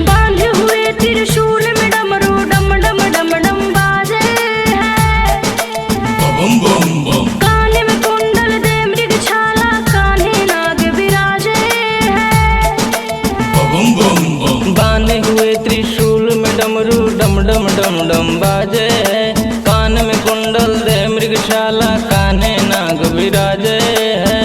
बांधे हुए त्रिशूल में डमरू डम डम डम डम बाजे है। काने में कुंडल दे मृग छाला, कान्हे नाग विराजे है। बांधे हुए त्रिशूल में डमरू डम डम डम डम बाजे है। कान में कुंडल दे मृगशाला, कान्हे नाग विराजे है।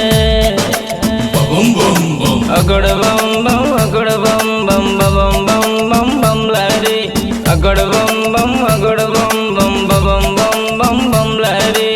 अगड़ बम बम अगड़ बम बम बम बम बम बम लहरी। अगड़ बम बम अगड़ बम बम बम बम बम बम लहरी।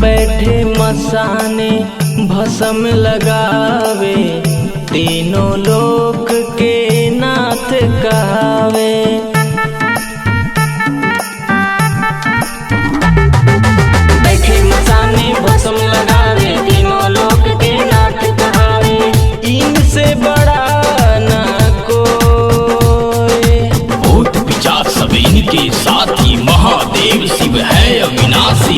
बैठे मसाने भस्म लगावे, तीनों लोक के नाथ कहावे। बैठे मसाने भस्म लगावे, तीनों लोक के नाथ कहावे। इनसे बड़ा ना कोई, भूत पिशाच सब इनके साथी, महादेव शिव है अविनाशी।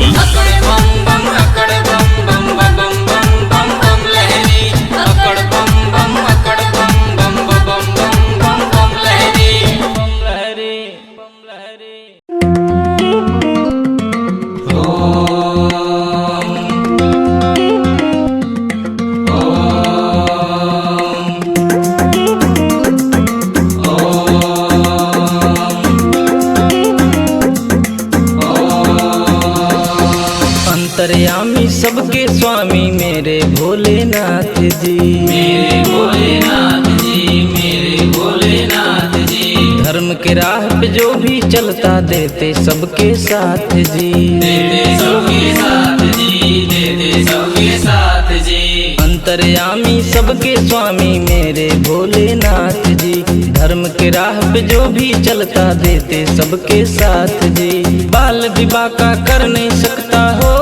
अंतर्यामी सबके स्वामी मेरे भोलेनाथ जी, मेरे भोलेनाथ जी, मेरे भोलेनाथ जी। धर्म के राह पे जो भी चलता देते सबके साथ जी, देते सबके साथ जी, देते सबके साथ जी। अंतर्यामी सबके स्वामी मेरे भोलेनाथ जी। धर्म के राह पे जो भी चलता देते सबके साथ जी। बाल विवाह का कर नहीं सकता हो,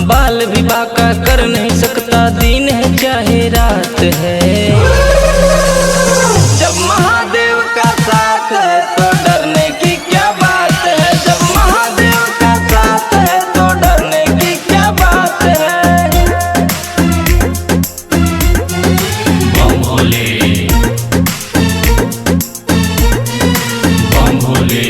बाल विवाह का कर नहीं सकता, दिन है चाहे रात है। जब महादेव का साथ है तो डरने की क्या बात है। जब महादेव का साथ है तो डरने की क्या बात है। बम भोले, बम भोले।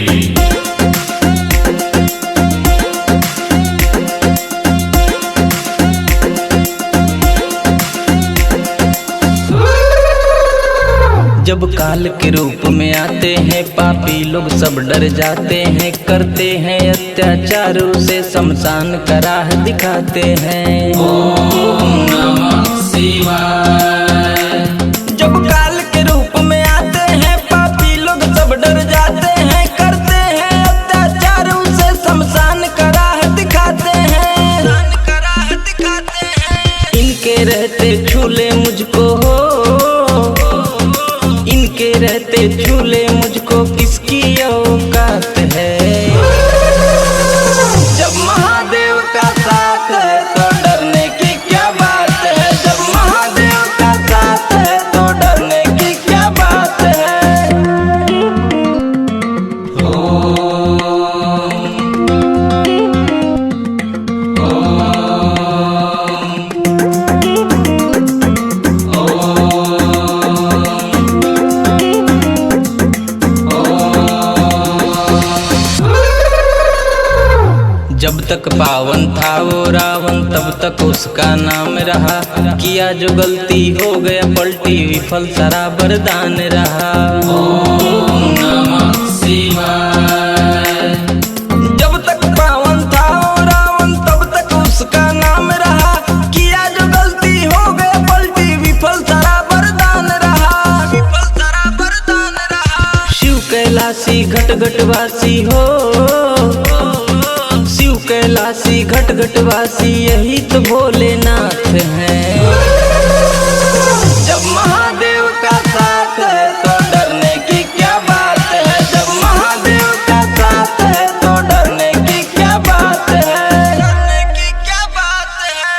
जब काल के रूप में आते हैं पापी लोग सब डर जाते हैं, करते हैं अत्याचारों से शमशान का राह दिखाते हैं। ओम नमः शिवाय। जब काल के रूप में आते हैं पापी लोग सब डर जाते हैं, करते हैं अत्याचारों से शमशान का राह दिखाते हैं। इनके रहते छूले मुझको हो, इनके रहते छूले मुझको किसकी औकात है। जब महादेव का साथ है तो डरने की क्या बात है। जब महादेव का साथ है तो डरने की क्या बात है। जब तक पावन था वो रावण तब तक उसका नाम रहा, किया जो गलती हो गया पलटी विफल सारा वरदान रहा। ओम नमः शिवाय। जब तक पावन था वो रावण तब तक उसका नाम रहा, किया जो गलती हो गया पलटी विफल सारा वरदान रहा, विफल सारा वरदान रहा। शिव के कैलाशी घट घटवासी हो, शिव कैलाशी घट घटवासी यही तो भोलेनाथ हैं। जब महादेव का साथ है तो डरने की क्या बात है, जब महादेव का साथ है तो डरने की क्या बात है, डरने की क्या बात है।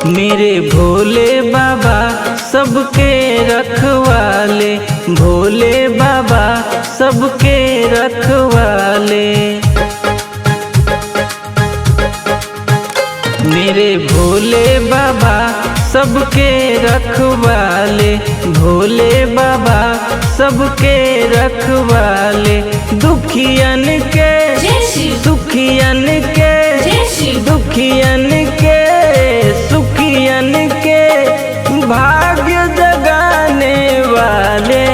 मेरे भोले बाबा सबके रखवाले, भोले बाबा सबके रखवाले। मेरे भोले बाबा सबके रखवाले, भोले बाबा सबके रखवाले। दुखियन के सुखियन के, दुखियन के सुखियन के भाग्य जगाने वाले।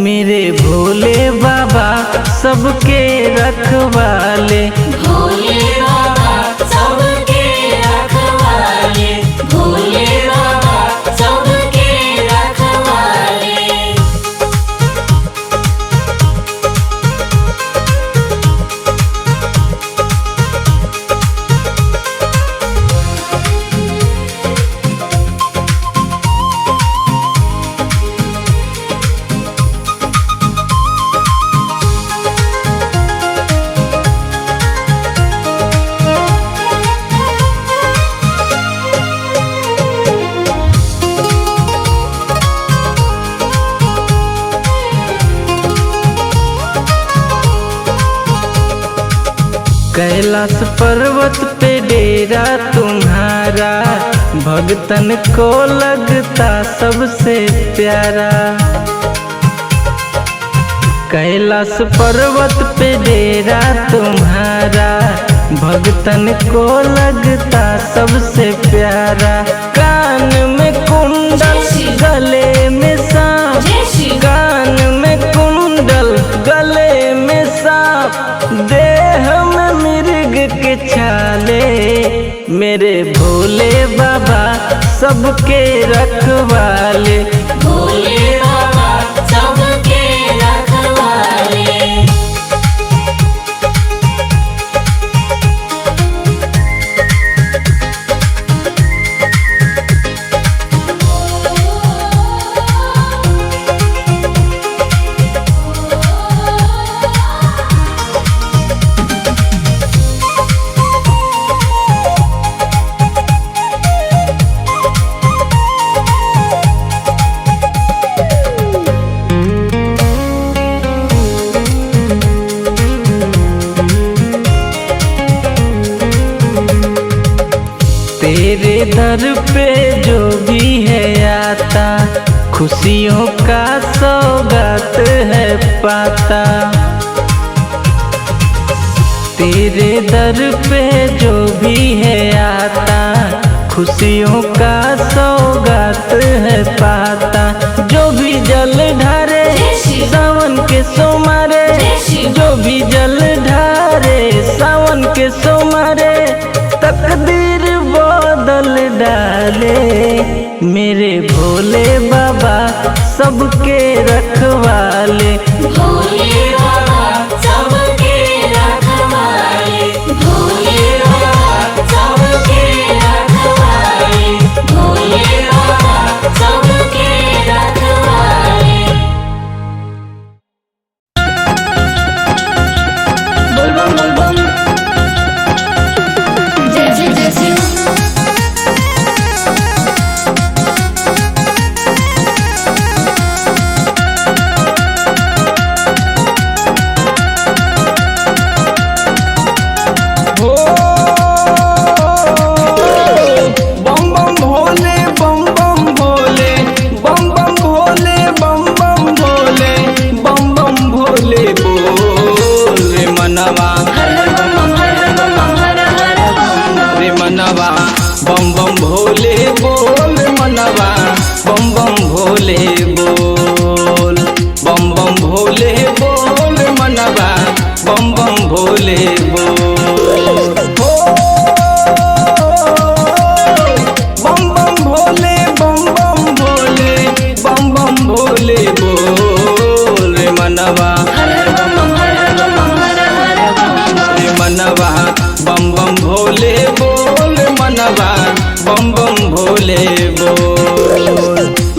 मेरे भोले बाबा सबके रखवाले, भोले बाबा सबके रखवाले, भोले बाबा सबके रखवाले। कैलाश पर्वत पे डेरा तुम्हारा, भगतन को लगता सबसे प्यारा। कैलाश पर्वत पे डेरा तुम्हारा, भगतन को लगता सबसे प्यारा। कान में कुंडल गले में सांप, कान में कुंडल गले में सांप, देह में मिर्ग के छाले। मेरे भोले बाबा सबके रखवाले, भोले बाबा सबके रखवाले। तेरे दर पे जो भी है आता, खुशियों का सौगात है पाता। तेरे दर पे जो भी है आता, खुशियों का सौगात है पाता। जो भी जल ढारे सावन के सोमारे, जो भी जल ढारे सावन के सोमारे, तकदीर बदल डाले। मेरे भोले बाबा सबके रखवाले, भोले बाबा सबके रखवाले, भोले बाबा सबके रखवाले, भोले बाबा सबके रखवाले। बोल बम बोल बम, जय जय जय शिव। मनवा रे मनवा बम बम भोले बोल मनवा बम बम भोले बोल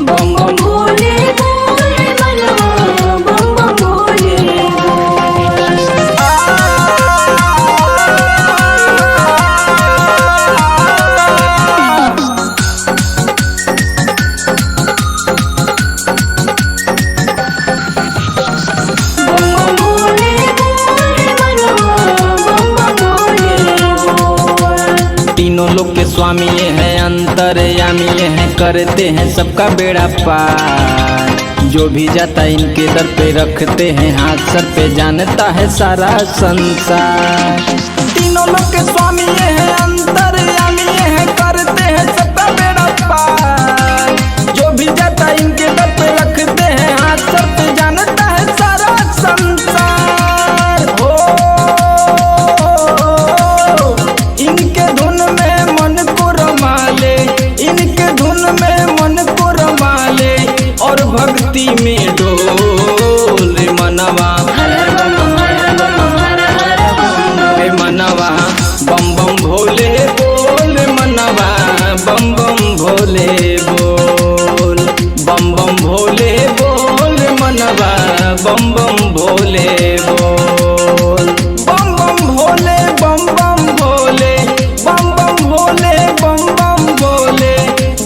बम बम भोले बोल मनवा बम बम भोले तीनों लोग के स्वामी ये हैं अंतर्यामी ये हैं करते हैं सबका बेड़ा पार जो भी जाता इनके दर पे रखते हैं हाथ सर पे जानता है सारा संसार। तीनों लोग के स्वामी ये हैं अंतर्यामी ये हैं करते हैं सबका बेड़ा पार जो भी जाता इनके दर पे रखते हैं हाथ सर पे जानता है सारा संसार। हो इनके धुन में मन को रमा ले इनके धुन में मन को रमा ले और भक्ति में डोल रे मनवा रे मनवा बम बम भोले बोल मनवा बम बम भोले बोल बम बम भोले बोल मनवा बम बम भोले बोल बम बम भोले बम बम भोले बम बम भोले बम बम भोले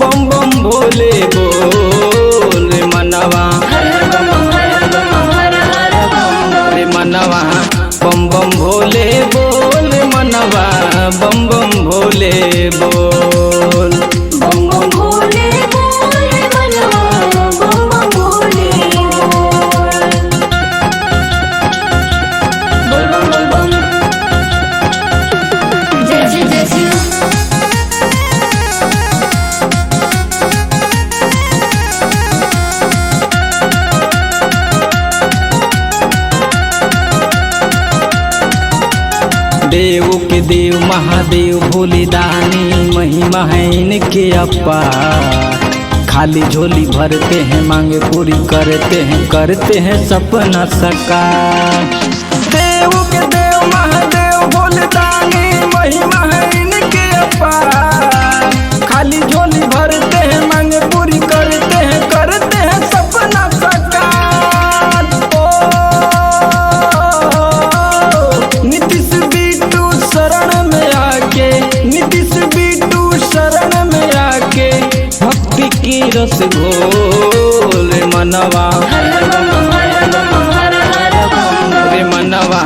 बम बम भोले बोल रे मनवा रे मनवा बम बम भोले बोल मनवा बम बम भोले बोल बम बम भोले बोल मनवा बम बम भोले बोल बम बम बम जय श्री जय श्री देव के देव महादेव भोले दानी महिमा है इनके अपार खाली झोली भरते हैं मांगे पूरी करते हैं सपना साकार। देव के देव महादेव भोले दानी महिमा है इनके अपार खाली झोली भरते हैं मांगे पूरी करते हैं सपना साकार। नीतीश बिट्टू शरण में आके नीतीश बिट्टू शरण में आके भक्ति की रस घोल रे मनवा रे मनवा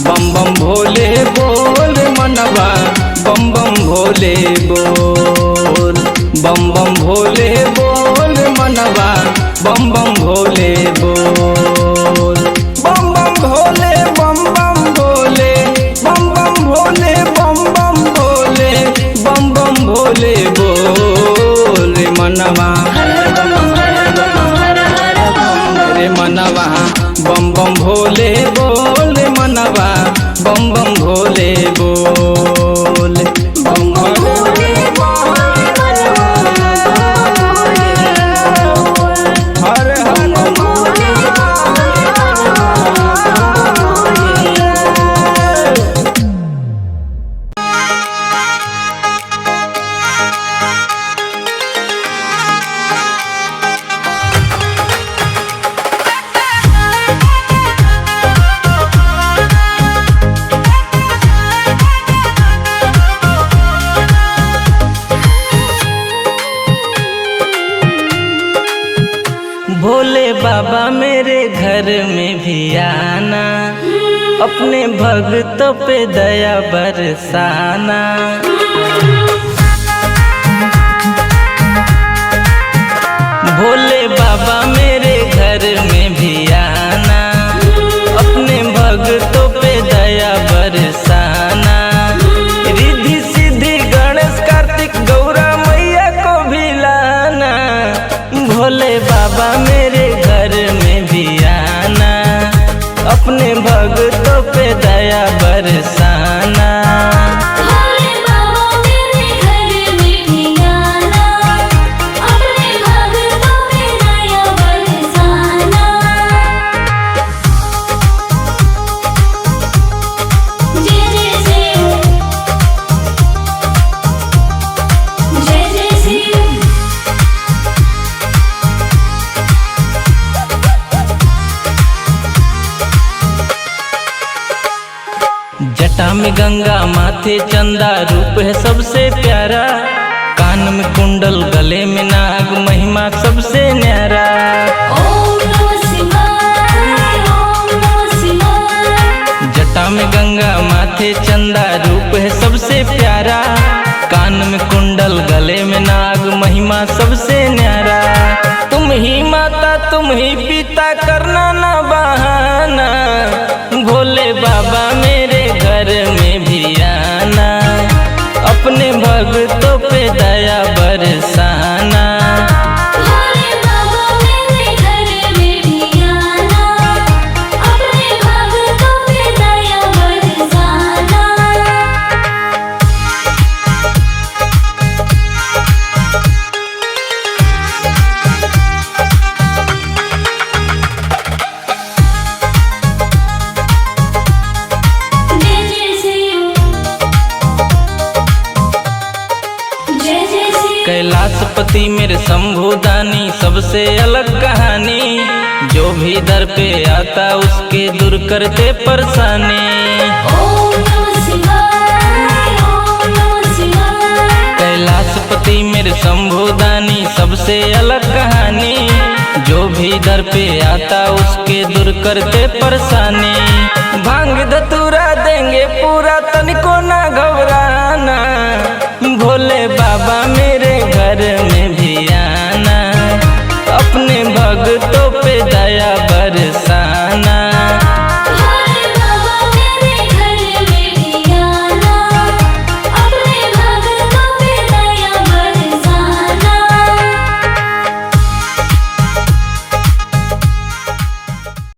बम बम भोले बोल मनवा बम बम भोले बोल बम बम भोले बोल मनवा बम बम भोले बोल बम बम भोले बम बम भोले बम बम भोले बम बम भोले बम बम भोले बोल रे मनवा रे मनवा बम बम भोले बोल मनवा बम बम भोले बोल बम बम भोले हर हर भोले बाबा मेरे घर में भी आना अपने भक्तों पे दया बरसाना। भोले बाबा मेरे घर में भी आना अपने भक्तों पे दया बरसाना। रिद्धि सिद्धि गणेश कार्तिक गौरा मैया को भी लाना। भोले बाबा मेरे घर में भी आना अपने भक्तों पे दया बरसाना। भोले बाबा मेरे घर में भी आना अपने भक्तों पे दया बरसाना। जटा में गंगा माथे चंदा रूप है सबसे प्यारा, कान में कुंडल गले में नाग महिमा सबसे न्यारा। ओम नमः शिवाय, ओम नमः शिवाय। जटा में गंगा माथे चंदा रूप है सबसे प्यारा, कान में कुंडल गले में नाग महिमा सबसे न्यारा। तुम ही माता तुम ही पिता करना ना बहाना, भोले बाबा मेरे घर में भी आना, अपने भक्तों पे दया बरसाना। भोले बाबा मेरे घर में भी आना, अपने भक्तों पे दया बरसाना। जय जय शिव, जय जय शिव। कैलाशपति मेरे शंभुदानी सबसे अलग कहानी, जो भी दर पे आता उसके दूर करते परेशानी। ओम नमः शिवाय, ओम नमः शिवाय। कैलाशपति मेरे शंभुदानी सबसे अलग कहानी, जो भी दर पे आता उसके दूर करते परेशानी। भांग धतूरा देंगे पूरा तनिको ना घबरा